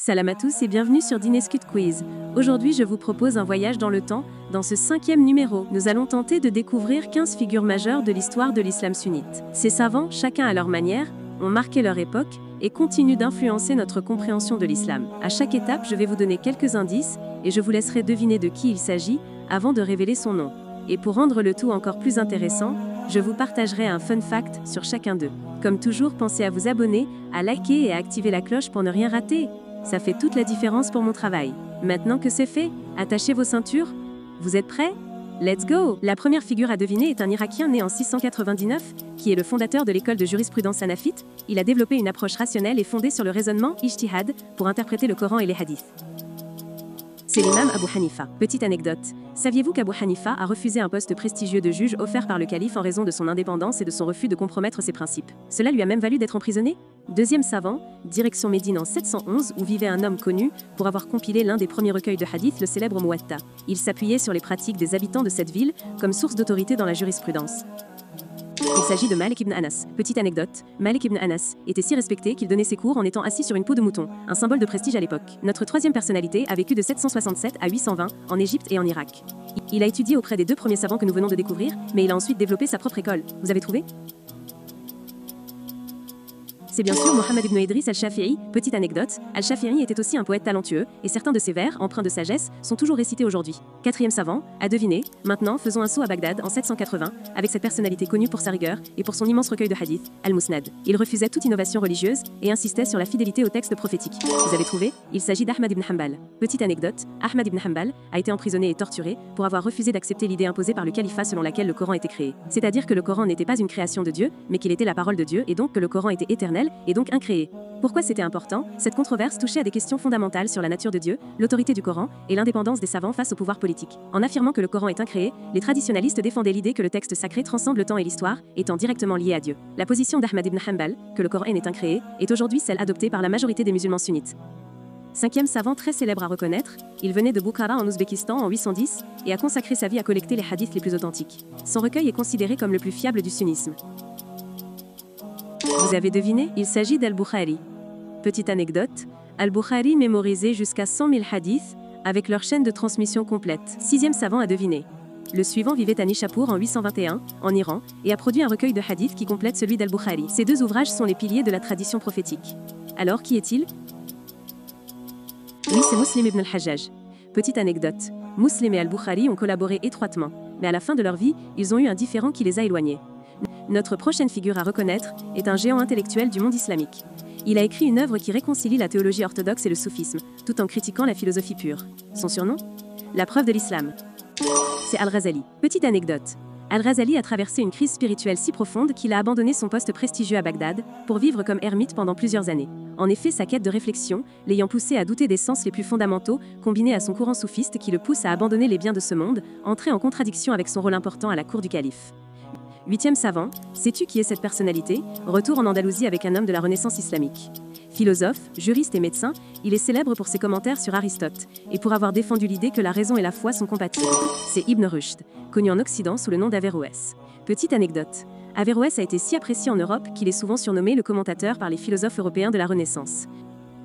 Salam à tous et bienvenue sur Dineskut Quiz. Aujourd'hui, je vous propose un voyage dans le temps. Dans ce 5e numéro, nous allons tenter de découvrir 15 figures majeures de l'histoire de l'islam sunnite. Ces savants, chacun à leur manière, ont marqué leur époque et continuent d'influencer notre compréhension de l'islam. À chaque étape, je vais vous donner quelques indices et je vous laisserai deviner de qui il s'agit avant de révéler son nom. Et pour rendre le tout encore plus intéressant, je vous partagerai un fun fact sur chacun d'eux. Comme toujours, pensez à vous abonner, à liker et à activer la cloche pour ne rien rater. Ça fait toute la différence pour mon travail. Maintenant que c'est fait, attachez vos ceintures. Vous êtes prêts? Let's go! La première figure à deviner est un Irakien né en 699, qui est le fondateur de l'école de jurisprudence hanafite. Il a développé une approche rationnelle et fondée sur le raisonnement ijtihad pour interpréter le Coran et les hadiths. C'est l'imam Abu Hanifa. Petite anecdote. Saviez-vous qu'Abu Hanifa a refusé un poste prestigieux de juge offert par le calife en raison de son indépendance et de son refus de compromettre ses principes? Cela lui a même valu d'être emprisonné? Deuxième savant, direction Médine en 711 où vivait un homme connu pour avoir compilé l'un des premiers recueils de hadith, le célèbre Muwatta. Il s'appuyait sur les pratiques des habitants de cette ville comme source d'autorité dans la jurisprudence. Il s'agit de Malik ibn Anas. Petite anecdote, Malik ibn Anas était si respecté qu'il donnait ses cours en étant assis sur une peau de mouton, un symbole de prestige à l'époque. Notre troisième personnalité a vécu de 767 à 820 en Égypte et en Irak. Il a étudié auprès des deux premiers savants que nous venons de découvrir, mais il a ensuite développé sa propre école. Vous avez trouvé? C'est bien sûr Mohammed ibn Idriss al-Shafi'i. Petite anecdote, al-Shafi'i était aussi un poète talentueux, et certains de ses vers, empreints de sagesse, sont toujours récités aujourd'hui. Quatrième savant, à deviner. Maintenant, faisons un saut à Bagdad en 780, avec cette personnalité connue pour sa rigueur et pour son immense recueil de hadith, Al-Musnad. Il refusait toute innovation religieuse et insistait sur la fidélité aux textes prophétiques. Vous avez trouvé? Il s'agit d'Ahmad ibn Hanbal. Petite anecdote, Ahmad ibn Hanbal a été emprisonné et torturé pour avoir refusé d'accepter l'idée imposée par le califat selon laquelle le Coran était créé. C'est-à-dire que le Coran n'était pas une création de Dieu, mais qu'il était la parole de Dieu et donc que le Coran était éternel et donc incréé. Pourquoi c'était important? Cette controverse touchait à des questions fondamentales sur la nature de Dieu, l'autorité du Coran et l'indépendance des savants face au pouvoir politique. En affirmant que le Coran est incréé, les traditionalistes défendaient l'idée que le texte sacré transcende le temps et l'histoire, étant directement lié à Dieu. La position d'Ahmad ibn Hanbal, que le Coran est incréé, est aujourd'hui celle adoptée par la majorité des musulmans sunnites. Cinquième savant très célèbre à reconnaître, il venait de Bukhara en Ouzbékistan en 810 et a consacré sa vie à collecter les hadiths les plus authentiques. Son recueil est considéré comme le plus fiable du sunnisme. Vous avez deviné? Il s'agit d'Al-Bukhari. Petite anecdote, Al-Bukhari mémorisait jusqu'à 100 000 hadiths avec leur chaîne de transmission complète. Sixième savant à deviner. Le suivant vivait à Nishapur en 821, en Iran, et a produit un recueil de hadiths qui complète celui d'Al-Bukhari. Ces deux ouvrages sont les piliers de la tradition prophétique. Alors, qui est-il? Oui, c'est Muslim ibn al-Hajjaj. Petite anecdote, Muslim et Al-Bukhari ont collaboré étroitement, mais à la fin de leur vie, ils ont eu un différend qui les a éloignés. Notre prochaine figure à reconnaître est un géant intellectuel du monde islamique. Il a écrit une œuvre qui réconcilie la théologie orthodoxe et le soufisme, tout en critiquant la philosophie pure. Son surnom? La preuve de l'islam. C'est Al-Ghazali. Petite anecdote. Al-Ghazali a traversé une crise spirituelle si profonde qu'il a abandonné son poste prestigieux à Bagdad pour vivre comme ermite pendant plusieurs années. En effet, sa quête de réflexion, l'ayant poussé à douter des sens les plus fondamentaux, combinée à son courant soufiste qui le pousse à abandonner les biens de ce monde, entrait en contradiction avec son rôle important à la cour du calife. Huitième savant, sais-tu qui est cette personnalité? Retour en Andalousie avec un homme de la Renaissance islamique. Philosophe, juriste et médecin, il est célèbre pour ses commentaires sur Aristote et pour avoir défendu l'idée que la raison et la foi sont compatibles. C'est Ibn Rushd, connu en Occident sous le nom d'Averroès. Petite anecdote, Averroès a été si apprécié en Europe qu'il est souvent surnommé le commentateur par les philosophes européens de la Renaissance.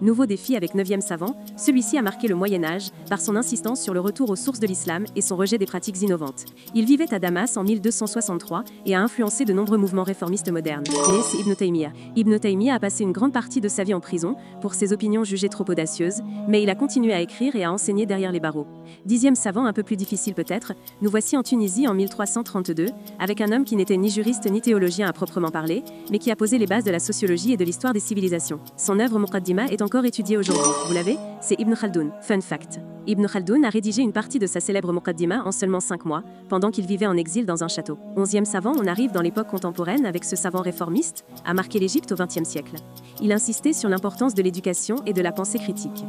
Nouveau défi avec 9e savant, celui-ci a marqué le Moyen-Âge par son insistance sur le retour aux sources de l'islam et son rejet des pratiques innovantes. Il vivait à Damas en 1263 et a influencé de nombreux mouvements réformistes modernes. Et c'est Ibn Taymiyyah. Ibn Taymiyyah a passé une grande partie de sa vie en prison pour ses opinions jugées trop audacieuses, mais il a continué à écrire et à enseigner derrière les barreaux. 10e savant, un peu plus difficile peut-être, nous voici en Tunisie en 1332, avec un homme qui n'était ni juriste ni théologien à proprement parler, mais qui a posé les bases de la sociologie et de l'histoire des civilisations. Son œuvre Muqaddimah est encore étudié aujourd'hui. Vous l'avez? C'est Ibn Khaldoun. Fun fact. Ibn Khaldoun a rédigé une partie de sa célèbre Muqaddimah en seulement 5 mois, pendant qu'il vivait en exil dans un château. 11e savant, on arrive dans l'époque contemporaine avec ce savant réformiste, a marqué l'Égypte au XXe siècle. Il insistait sur l'importance de l'éducation et de la pensée critique.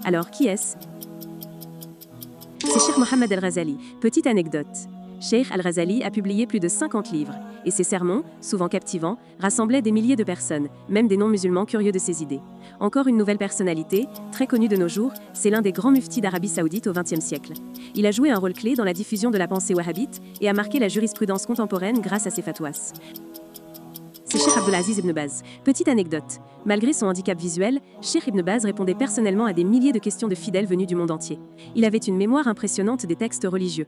Alors, qui est-ce? C'est Cheikh Mohammed al-Ghazali. Petite anecdote. Cheikh al-Ghazali a publié plus de 50 livres, et ses sermons, souvent captivants, rassemblaient des milliers de personnes, même des non-musulmans curieux de ses idées. Encore une nouvelle personnalité, très connue de nos jours, c'est l'un des grands muftis d'Arabie Saoudite au XXe siècle. Il a joué un rôle clé dans la diffusion de la pensée wahhabite et a marqué la jurisprudence contemporaine grâce à ses fatwas. c'est Cheikh Abdelaziz Ibn Baz. Petite anecdote. Malgré son handicap visuel, Cheikh Ibn Baz répondait personnellement à des milliers de questions de fidèles venus du monde entier. Il avait une mémoire impressionnante des textes religieux.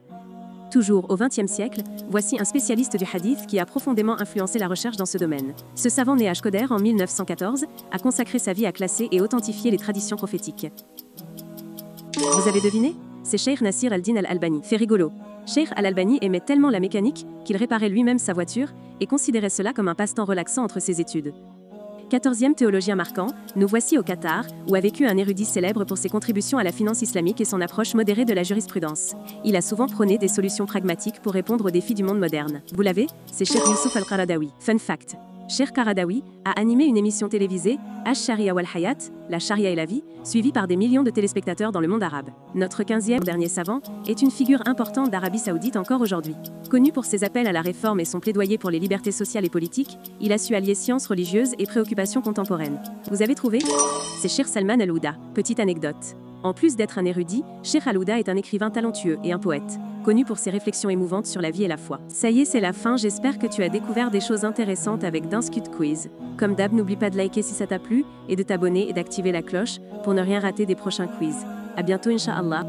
Toujours au XXe siècle, voici un spécialiste du hadith qui a profondément influencé la recherche dans ce domaine. Ce savant né à Shkoder en 1914 a consacré sa vie à classer et authentifier les traditions prophétiques. Vous avez deviné? C'est Cheikh Nasir al-Din al-Albani. Fait rigolo. Cheikh al-Albani aimait tellement la mécanique qu'il réparait lui-même sa voiture et considérait cela comme un passe-temps relaxant entre ses études. 14e théologien marquant, nous voici au Qatar, où a vécu un érudit célèbre pour ses contributions à la finance islamique et son approche modérée de la jurisprudence. Il a souvent prôné des solutions pragmatiques pour répondre aux défis du monde moderne. Vous l'avez? C'est Cheikh Youssouf al-Qaradawi. Fun fact. Cheikh Qaradawi a animé une émission télévisée, Ash-Sharia wal Hayat, la charia et la vie, suivie par des millions de téléspectateurs dans le monde arabe. Notre 15e dernier savant est une figure importante d'Arabie Saoudite encore aujourd'hui. Connu pour ses appels à la réforme et son plaidoyer pour les libertés sociales et politiques, il a su allier sciences religieuses et préoccupations contemporaines. Vous avez trouvé? C'est Cheikh Salman al-Ouda. Petite anecdote. En plus d'être un érudit, Cheikh al-Ouda est un écrivain talentueux et un poète, connu pour ses réflexions émouvantes sur la vie et la foi. Ça y est, c'est la fin, j'espère que tu as découvert des choses intéressantes avec Danscute Quiz. Comme d'hab, n'oublie pas de liker si ça t'a plu, et de t'abonner et d'activer la cloche pour ne rien rater des prochains quiz. À bientôt, Inch'Allah.